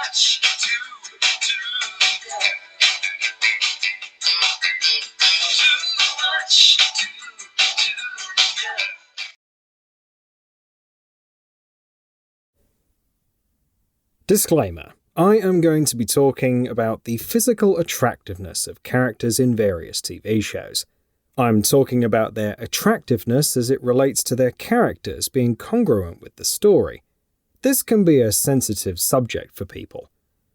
much to do, yeah. Too much to do, yeah. Disclaimer. I am going to be talking about the physical attractiveness of characters in various TV shows. I'm talking about their attractiveness as it relates to their characters being congruent with the story. This can be a sensitive subject for people.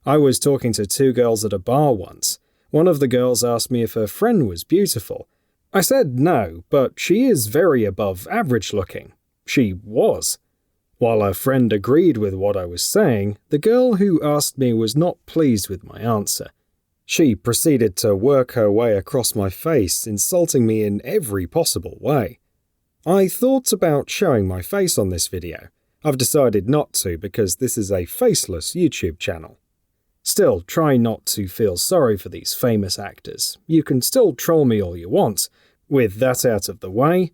I was talking to two girls at a bar once. One of the girls asked me if her friend was beautiful. I said no, but she is very above average looking. She was. While her friend agreed with what I was saying, the girl who asked me was not pleased with my answer. She proceeded to work her way across my face, insulting me in every possible way. I thought about showing my face on this video. I've decided not to because this is a faceless YouTube channel. Still, try not to feel sorry for these famous actors. You can still troll me all you want. With that out of the way,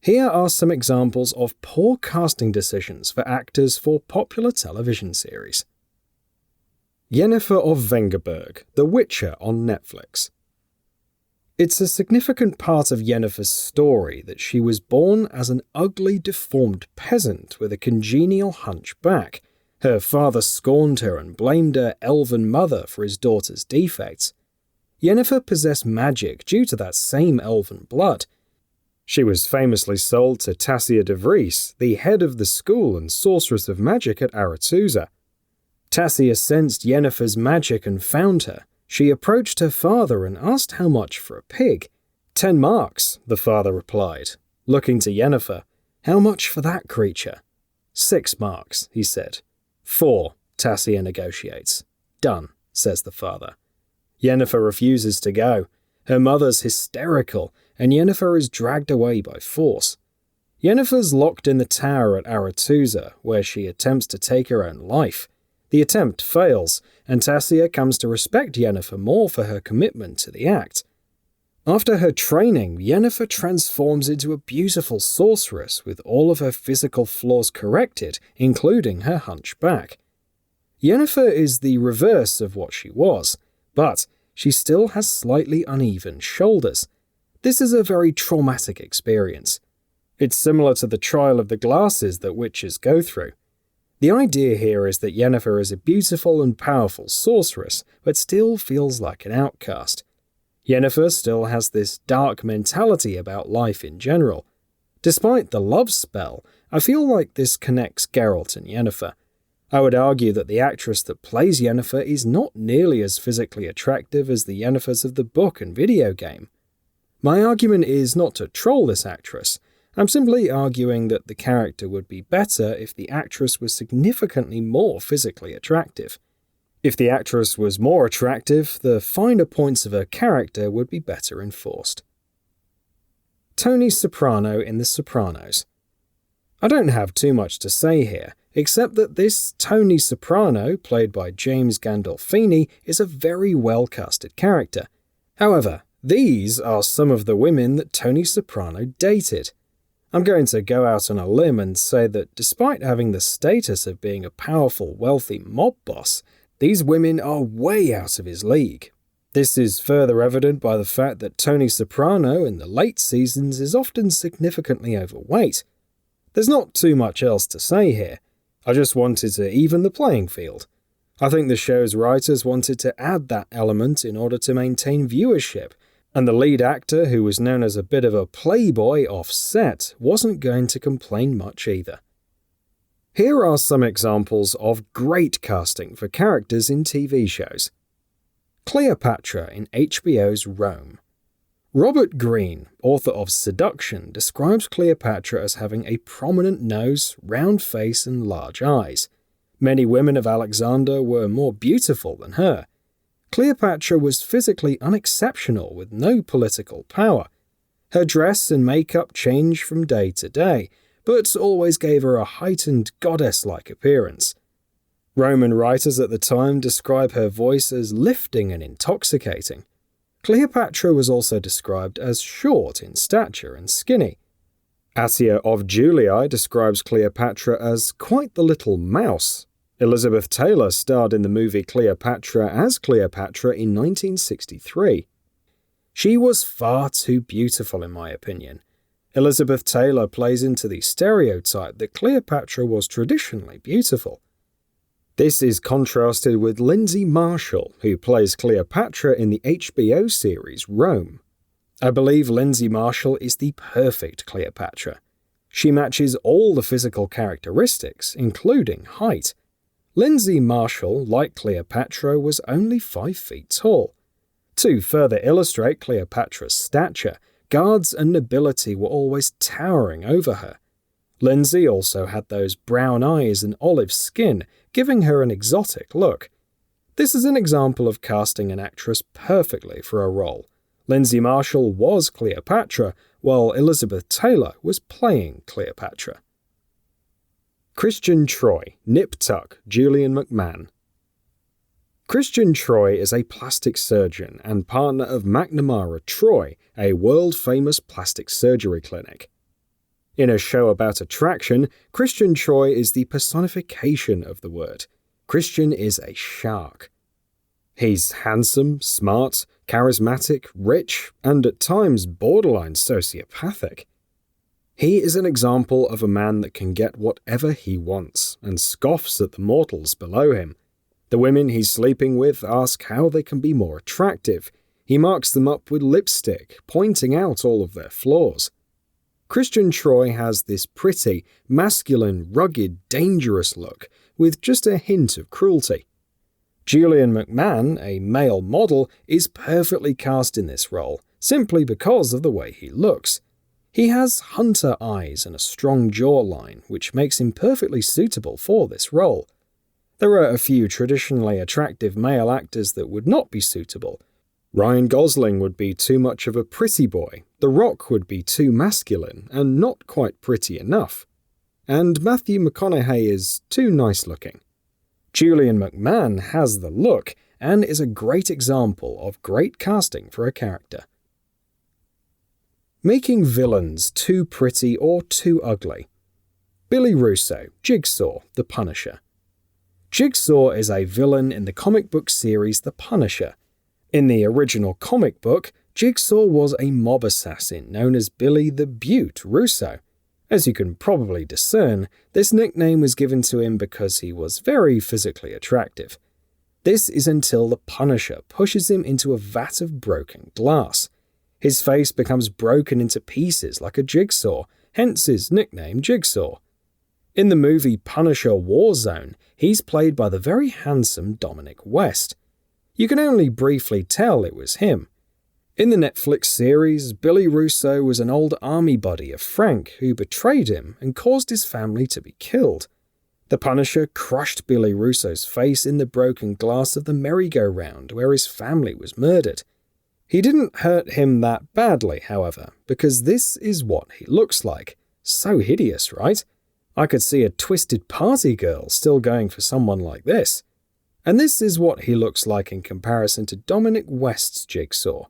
here are some examples of poor casting decisions for actors for popular television series. Yennefer of Vengerberg, The Witcher on Netflix. It's a significant part of Yennefer's story that she was born as an ugly, deformed peasant with a congenial hunchback. Her father scorned her and blamed her elven mother for his daughter's defects. Yennefer possessed magic due to that same elven blood. She was famously sold to Tassia de Vries, the head of the school and sorceress of magic at Aretuza. Tassia sensed Yennefer's magic and found her. She approached her father and asked how much for a pig. 10 marks, the father replied. Looking to Yennefer, how much for that creature? 6 marks, he said. 4, Tassia negotiates. Done, says the father. Yennefer refuses to go. Her mother's hysterical, and Yennefer is dragged away by force. Yennefer's locked in the tower at Aretuza, where she attempts to take her own life. The attempt fails, and Tassia comes to respect Yennefer more for her commitment to the act. After her training, Yennefer transforms into a beautiful sorceress with all of her physical flaws corrected, including her hunchback. Yennefer is the reverse of what she was, but she still has slightly uneven shoulders. This is a very traumatic experience. It's similar to the trial of the glasses that witches go through. The idea here is that Yennefer is a beautiful and powerful sorceress, but still feels like an outcast. Yennefer still has this dark mentality about life in general. Despite the love spell, I feel like this connects Geralt and Yennefer. I would argue that the actress that plays Yennefer is not nearly as physically attractive as the Yennefers of the book and video game. My argument is not to troll this actress. I'm simply arguing that the character would be better if the actress was significantly more physically attractive. If the actress was more attractive, the finer points of her character would be better enforced. Tony Soprano in The Sopranos. I don't have too much to say here, except that this Tony Soprano, played by James Gandolfini, is a very well-casted character. However, these are some of the women that Tony Soprano dated. I'm going to go out on a limb and say that despite having the status of being a powerful, wealthy mob boss, these women are way out of his league. This is further evident by the fact that Tony Soprano in the late seasons is often significantly overweight. There's not too much else to say here. I just wanted to even the playing field. I think the show's writers wanted to add that element in order to maintain viewership, and the lead actor, who was known as a bit of a playboy off-set, wasn't going to complain much either. Here are some examples of great casting for characters in TV shows. Cleopatra in HBO's Rome. Robert Greene, author of Seduction, describes Cleopatra as having a prominent nose, round face, and large eyes. Many women of Alexander were more beautiful than her. Cleopatra was physically unexceptional with no political power. Her dress and makeup changed from day to day, but always gave her a heightened goddess-like appearance. Roman writers at the time describe her voice as lifting and intoxicating. Cleopatra was also described as short in stature and skinny. Attia of Julii describes Cleopatra as quite the little mouse. Elizabeth Taylor starred in the movie Cleopatra as Cleopatra in 1963. She was far too beautiful in my opinion. Elizabeth Taylor plays into the stereotype that Cleopatra was traditionally beautiful. This is contrasted with Lindsay Marshall, who plays Cleopatra in the HBO series Rome. I believe Lindsay Marshall is the perfect Cleopatra. She matches all the physical characteristics, including height. Lindsay Marshall, like Cleopatra, was only 5 feet tall. To further illustrate Cleopatra's stature, guards and nobility were always towering over her. Lindsay also had those brown eyes and olive skin, giving her an exotic look. This is an example of casting an actress perfectly for a role. Lindsay Marshall was Cleopatra, while Elizabeth Taylor was playing Cleopatra. Christian Troy, Nip Tuck, Julian McMahon. Christian Troy is a plastic surgeon and partner of McNamara Troy, a world-famous plastic surgery clinic. In a show about attraction, Christian Troy is the personification of the word. Christian is a shark. He's handsome, smart, charismatic, rich, and at times borderline sociopathic. He is an example of a man that can get whatever he wants and scoffs at the mortals below him. The women he's sleeping with ask how they can be more attractive. He marks them up with lipstick, pointing out all of their flaws. Christian Troy has this pretty, masculine, rugged, dangerous look with just a hint of cruelty. Julian McMahon, a male model, is perfectly cast in this role, simply because of the way he looks. He has hunter eyes and a strong jawline, which makes him perfectly suitable for this role. There are a few traditionally attractive male actors that would not be suitable. Ryan Gosling would be too much of a pretty boy, The Rock would be too masculine and not quite pretty enough, and Matthew McConaughey is too nice looking. Julian McMahon has the look and is a great example of great casting for a character. Making villains too pretty or too ugly. Billy Russo, Jigsaw, The Punisher. Jigsaw is a villain in the comic book series The Punisher. In the original comic book, Jigsaw was a mob assassin known as Billy the Beaut Russo. As you can probably discern, this nickname was given to him because he was very physically attractive. This is until the Punisher pushes him into a vat of broken glass. His face becomes broken into pieces like a jigsaw, hence his nickname Jigsaw. In the movie Punisher Warzone, he's played by the very handsome Dominic West. You can only briefly tell it was him. In the Netflix series, Billy Russo was an old army buddy of Frank who betrayed him and caused his family to be killed. The Punisher crushed Billy Russo's face in the broken glass of the merry-go-round where his family was murdered. He didn't hurt him that badly, however, because this is what he looks like. So hideous, right? I could see a twisted party girl still going for someone like this. And this is what he looks like in comparison to Dominic West's Jigsaw.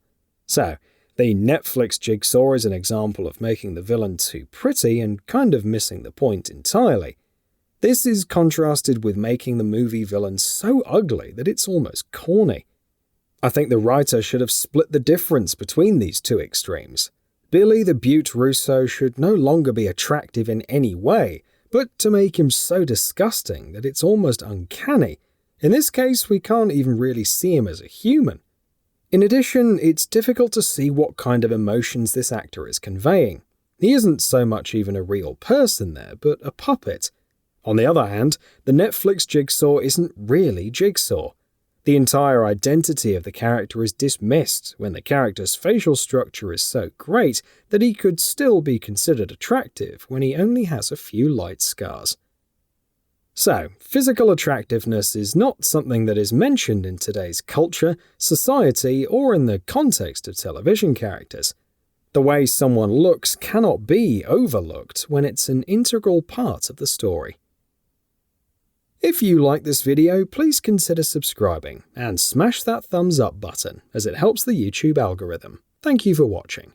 So, the Netflix Jigsaw is an example of making the villain too pretty and kind of missing the point entirely. This is contrasted with making the movie villain so ugly that it's almost corny. I think the writer should have split the difference between these two extremes. Billy the Beaut Russo should no longer be attractive in any way, but to make him so disgusting that it's almost uncanny. In this case, we can't even really see him as a human. In addition, it's difficult to see what kind of emotions this actor is conveying. He isn't so much even a real person there, but a puppet. On the other hand, the Netflix Jigsaw isn't really Jigsaw. The entire identity of the character is dismissed when the character's facial structure is so great that he could still be considered attractive when he only has a few light scars. So, physical attractiveness is not something that is mentioned in today's culture, society, or in the context of television characters. The way someone looks cannot be overlooked when it's an integral part of the story. If you like this video, please consider subscribing and smash that thumbs up button as it helps the YouTube algorithm. Thank you for watching.